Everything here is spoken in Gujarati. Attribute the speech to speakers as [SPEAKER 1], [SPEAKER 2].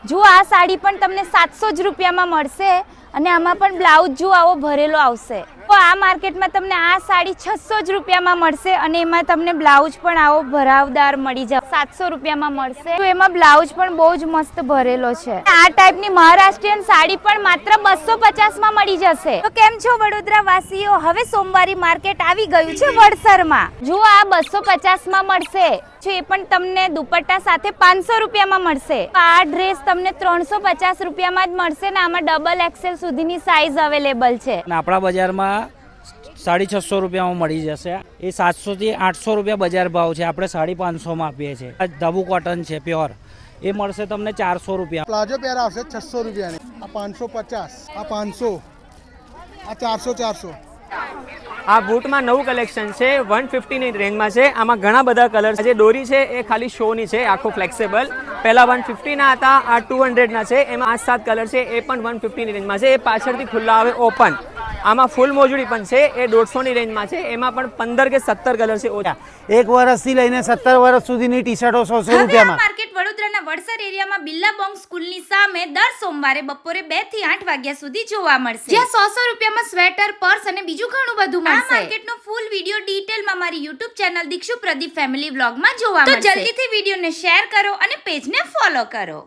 [SPEAKER 1] જો આ સાડી પણ તમને 700 જ રૂપિયામાં મળશે અને આમાં પણ બ્લાઉઝ જો આવો ભરેલો આવશે. તો આ માર્કેટમાં તમને આ સાડી 600 જ રૂપિયામાં મળશે અને એમાં તમને બ્લાઉઝ પણ આવો ભરાવદાર મળી જશે. 700 રૂપિયામાં મળશે. તો એમાં બ્લાઉઝ પણ બહુ જ મસ્ત ભરેલો છે. આ ટાઈપની મહારાષ્ટ્રીયન સાડી પણ માત્ર 250માં મળી જશે. તો કેમ છો વડોદરા વાસીઓ? હવે સોમવારી માર્કેટ આવી ગયું છે વડસરમાં. જો આ 250માં મળશે. એ પણ તમને દુપટ્ટા સાથે 500 રૂપિયામાં મળશે. આ ડ્રેસ તમને 350 રૂપિયામાં જ મળશે ને આમાં ડબલ એક્સેલ સુધીની સાઈઝ અવેલેબલ છે.
[SPEAKER 2] આપણા બજારમાં 650 રૂપિયામાં મળી જશે. એ 700 થી 800 રૂપિયા બજાર ભાવ છે. આપણે 550માં આપીએ છીએ. આ ધબુ કોટન છે પ્યોર, એ મળશે તમને 400 રૂપિયા.
[SPEAKER 3] પ્લાઝો પેર આવશે 600 રૂપિયાની. આ 550, આ 500, આ 400.
[SPEAKER 4] આ બૂટમાં નવું કલેક્શન છે, 150ની રેન્જમાં છે. આમાં ઘણા બધા કલર છે. જે દોરી છે એ ખાલી શોની છે, આખું ફ્લેક્સિબલ. પહેલા 150ના હતા, આ 200ના છે. એમાં 7 કલર છે, એ પણ 150ની રેન્જમાં છે. એ પાછળથી ખુલ્લા આવે ઓપન. આમાં ફૂલ મોજડી પણ છે, એ 150ની રેન્જમાં છે. એમાં પણ 15 કે 17 કલર છે ઓછા.
[SPEAKER 5] 1 વર્ષથી લઈને 17 વર્ષ સુધીની ટી શર્ટો 100 રૂપિયામાં.
[SPEAKER 1] માર્કેટ વડોદરાના વડસર એરિયામાં બિલ્લાબોંગ સ્કૂલની સામે દર સોમવારે બપોરે 2 થી 8 વાગ્યા સુધી જોવા મળશે. જ્યાં 100 રૂપિયામાં સ્વેટર, પર્સ અને બીજું ઘણું બધું મળશે. આ માર્કેટનો ફૂલ વિડિયો ડિટેલમાં મારી YouTube channel Dikshu Pradeep family વ્લોગમાં જોવા મળશે. તો જલ્દીથી વિડિયોને શેર કરો અને પેજને ફોલો કરો.